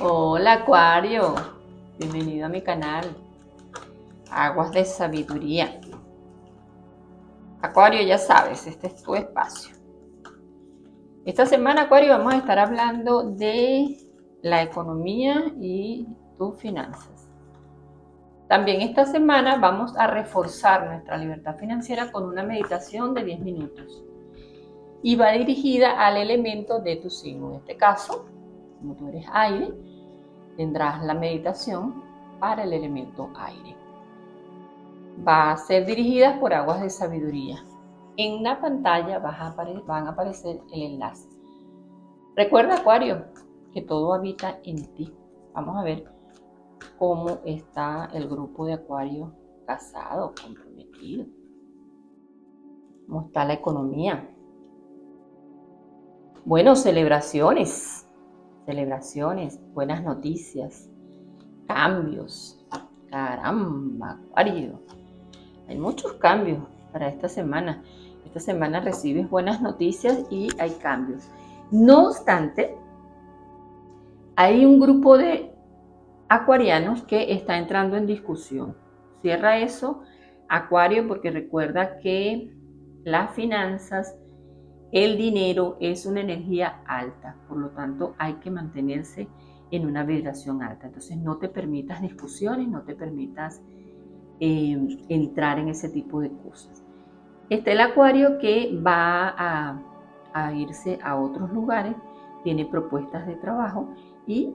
Hola Acuario, bienvenido a mi canal, Aguas de Sabiduría. Acuario, ya sabes, este es tu espacio. Esta semana, Acuario, vamos a estar hablando de la economía y tus finanzas. También esta semana vamos a reforzar nuestra libertad financiera con una meditación de 10 minutos. Y va dirigida al elemento de tu signo. En este caso, como tú eres aire, tendrás la meditación para el elemento aire. Va a ser dirigida por Aguas de Sabiduría. En la pantalla van a aparecer el enlace. Recuerda, Acuario, que todo habita en ti. Vamos a ver cómo está el grupo de Acuario casado, comprometido. ¿Cómo está la economía? Bueno, celebraciones, buenas noticias, cambios. Caramba, Acuario. Hay muchos cambios para esta semana. Esta semana recibes buenas noticias y hay cambios. No obstante, hay un grupo de acuarianos que está entrando en discusión. Cierra eso, Acuario, porque recuerda que las finanzas, el dinero es una energía alta. Por lo tanto, hay que mantenerse en una vibración alta. Entonces, no te permitas discusiones, no te permitas entrar en ese tipo de cosas. Está el Acuario que va a irse a otros lugares, tiene propuestas de trabajo y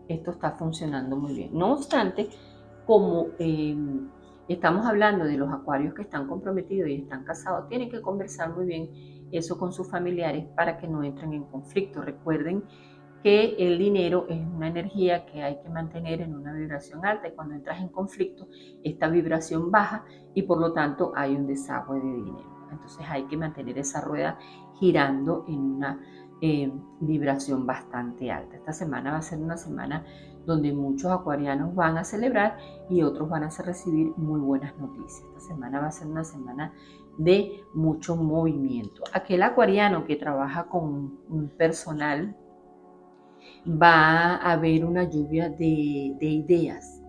esto está funcionando muy bien. No obstante, como estamos hablando de los acuarios que están comprometidos y están casados, tienen que conversar muy bien eso con sus familiares para que no entren en conflicto. Recuerden que el dinero es una energía que hay que mantener en una vibración alta y cuando entras en conflicto, esta vibración baja y por lo tanto hay un desagüe de dinero. Entonces hay que mantener esa rueda girando en una vibración bastante alta. Esta semana va a ser una semana donde muchos acuarianos van a celebrar y otros van a recibir muy buenas noticias. Esta semana va a ser una semana de mucho movimiento. Aquel acuariano que trabaja con un personal, va a haber una lluvia de ideas.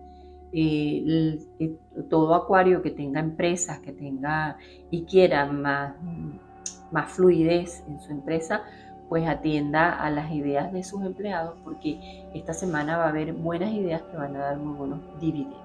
Todo acuario que tenga empresas, que tenga y quiera más fluidez en su empresa, pues atienda a las ideas de sus empleados, porque esta semana va a haber buenas ideas que van a dar muy buenos dividendos.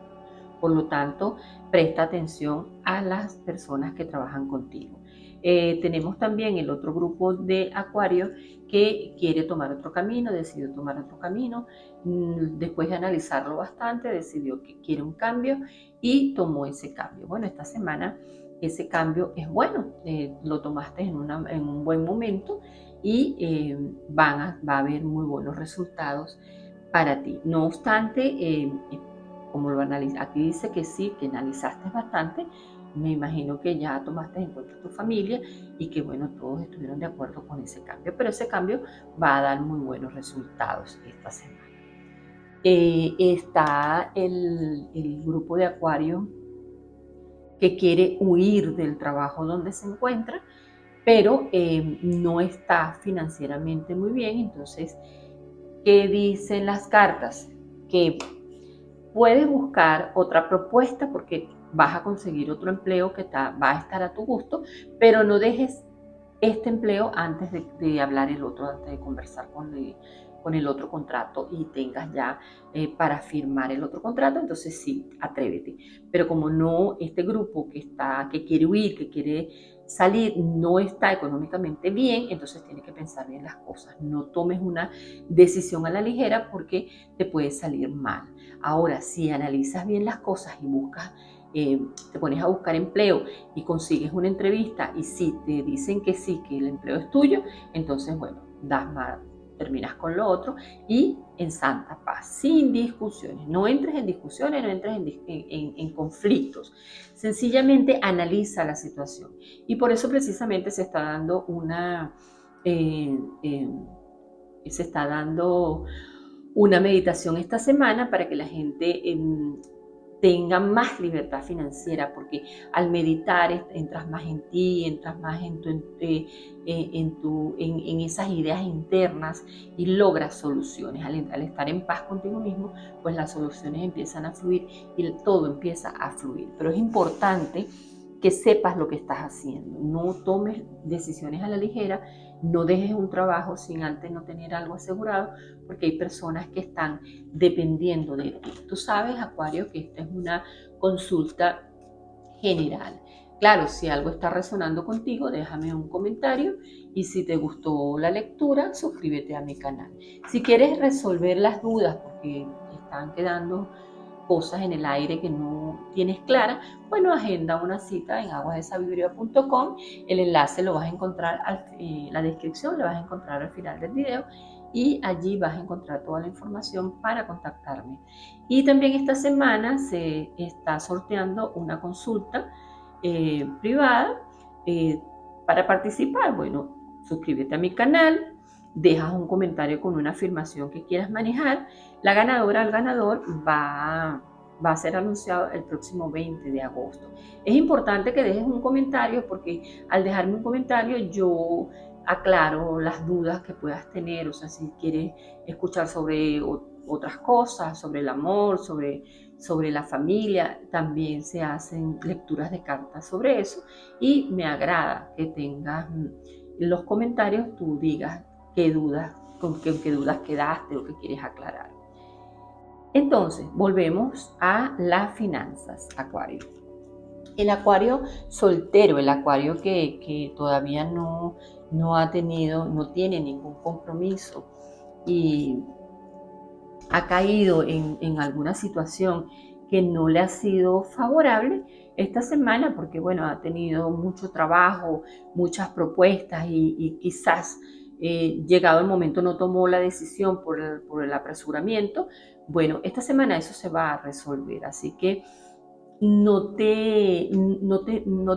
Por lo tanto, presta atención a las personas que trabajan contigo. Tenemos también el otro grupo de acuario que quiere tomar otro camino, decidió tomar otro camino, después de analizarlo bastante, decidió que quiere un cambio y tomó ese cambio. Bueno, esta semana ese cambio es bueno, lo tomaste en un buen momento y va a haber muy buenos resultados para ti. No obstante, como lo analiza, aquí dice que sí, que analizaste bastante, me imagino que ya tomaste en cuenta tu familia y que bueno, todos estuvieron de acuerdo con ese cambio, pero ese cambio va a dar muy buenos resultados esta semana. Está el grupo de acuario que quiere huir del trabajo donde se encuentra, pero no está financieramente muy bien. Entonces, ¿qué dicen las cartas? Que puedes buscar otra propuesta porque vas a conseguir otro empleo que va a estar a tu gusto, pero no dejes este empleo antes de hablar el otro, antes de conversar con el otro contrato y tengas ya para firmar el otro contrato. Entonces sí, atrévete. Pero como no, este grupo que quiere huir, que quiere salir, no está económicamente bien, entonces tienes que pensar bien las cosas. No tomes una decisión a la ligera porque te puede salir mal. Ahora, si analizas bien las cosas y buscas, te pones a buscar empleo y consigues una entrevista y si te dicen que sí, que el empleo es tuyo, entonces bueno, terminas con lo otro y en santa paz, sin discusiones. No entres en discusiones, no entres en conflictos. Sencillamente analiza la situación. Y por eso precisamente se está dando una meditación esta semana para que la gente tenga más libertad financiera, porque al meditar entras más en ti, entras más en esas ideas internas y logras soluciones. Al estar en paz contigo mismo, pues las soluciones empiezan a fluir y todo empieza a fluir. Pero es importante que sepas lo que estás haciendo, no tomes decisiones a la ligera, no dejes un trabajo sin antes no tener algo asegurado, porque hay personas que están dependiendo de ti. Tú sabes, Acuario, que esta es una consulta general. Claro, si algo está resonando contigo, déjame un comentario y si te gustó la lectura, suscríbete a mi canal. Si quieres resolver las dudas porque están quedando cosas en el aire que no tienes clara, bueno, agenda una cita en aguasdesabiduría.com. El enlace lo vas a encontrar, la descripción lo vas a encontrar al final del video y allí vas a encontrar toda la información para contactarme. Y también esta semana se está sorteando una consulta privada para participar. Bueno, suscríbete a mi canal, dejas un comentario con una afirmación que quieras manejar. La ganadora, el ganador va a ser anunciado el próximo 20 de agosto. Es importante que dejes un comentario porque al dejarme un comentario yo aclaro las dudas que puedas tener, o sea, si quieres escuchar sobre otras cosas, sobre el amor, sobre la familia, también se hacen lecturas de cartas sobre eso y me agrada que tengas los comentarios, tú digas qué dudas, con qué dudas quedaste o qué quieres aclarar. Entonces, volvemos a las finanzas, Acuario. El Acuario soltero, el Acuario que todavía no tiene ningún compromiso y ha caído en alguna situación que no le ha sido favorable esta semana, porque bueno, ha tenido mucho trabajo, muchas propuestas y quizás llegado el momento no tomó la decisión por el apresuramiento. Bueno, esta semana eso se va a resolver, así que no te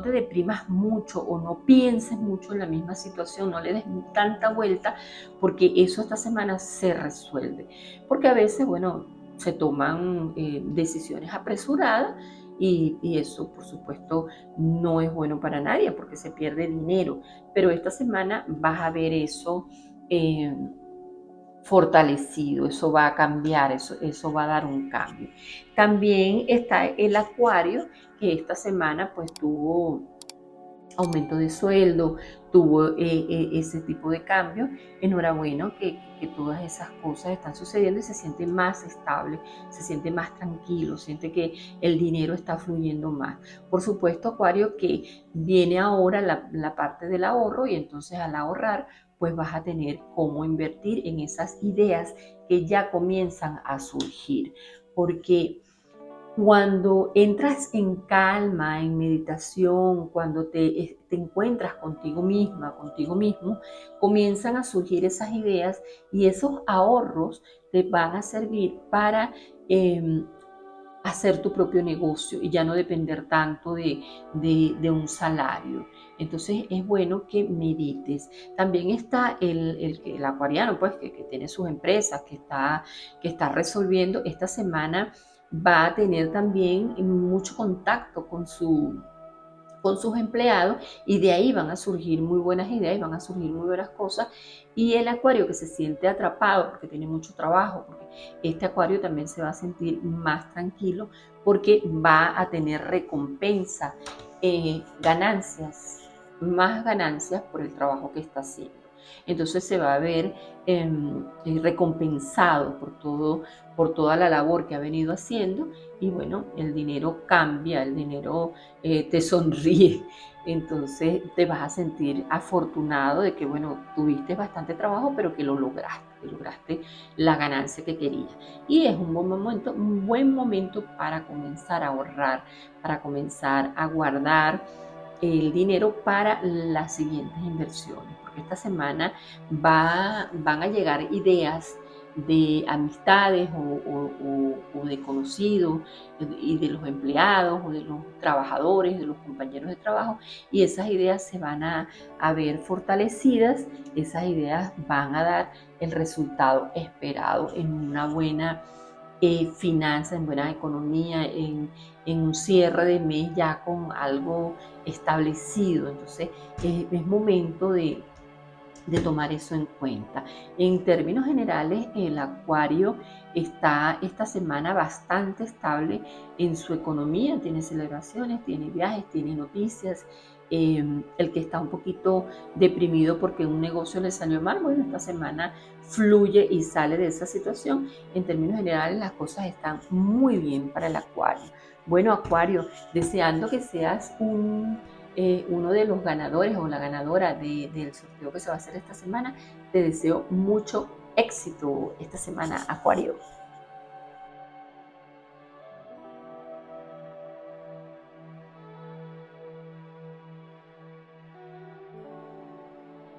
deprimas mucho o no pienses mucho en la misma situación, no le des tanta vuelta, porque eso esta semana se resuelve. Porque a veces, bueno, se toman decisiones apresuradas y eso, por supuesto, no es bueno para nadie porque se pierde dinero. Pero esta semana vas a ver eso fortalecido, eso va a cambiar, eso va a dar un cambio. También está el Acuario, que esta semana pues tuvo aumento de sueldo, tuvo ese tipo de cambio. Enhorabuena que todas esas cosas están sucediendo y se siente más estable, se siente más tranquilo, siente que el dinero está fluyendo más. Por supuesto, Acuario, que viene ahora la parte del ahorro y entonces al ahorrar pues vas a tener cómo invertir en esas ideas que ya comienzan a surgir, porque cuando entras en calma, en meditación, cuando te encuentras contigo misma, contigo mismo, comienzan a surgir esas ideas y esos ahorros te van a servir para hacer tu propio negocio y ya no depender tanto de un salario. Entonces es bueno que medites. También está el acuariano, pues, que tiene sus empresas, que está resolviendo. Esta semana va a tener también mucho contacto con sus empleados y de ahí van a surgir muy buenas ideas y van a surgir muy buenas cosas. Y el Acuario que se siente atrapado porque tiene mucho trabajo, porque este Acuario también se va a sentir más tranquilo porque va a tener recompensa, ganancias, más ganancias por el trabajo que está haciendo. Entonces se va a ver recompensado por toda la labor que ha venido haciendo y bueno, el dinero cambia, el dinero te sonríe, entonces te vas a sentir afortunado de que bueno, tuviste bastante trabajo pero que lo lograste la ganancia que querías. Y es un buen momento para comenzar a ahorrar, para comenzar a guardar el dinero para las siguientes inversiones, porque esta semana van a llegar ideas de amistades o de conocidos y de los empleados o de los trabajadores, de los compañeros de trabajo, y esas ideas se van a ver fortalecidas, esas ideas van a dar el resultado esperado en una buena finanzas, en buena economía, en un cierre de mes ya con algo establecido. Entonces es momento de tomar eso en cuenta. En términos generales, el Acuario está esta semana bastante estable en su economía, tiene celebraciones, tiene viajes, tiene noticias. El que está un poquito deprimido porque un negocio le salió mal, bueno, esta semana fluye y sale de esa situación. En términos generales, las cosas están muy bien para el Acuario. Bueno, Acuario, deseando que seas uno de los ganadores o la ganadora del sorteo que se va a hacer esta semana. Te deseo mucho éxito esta semana, Acuario.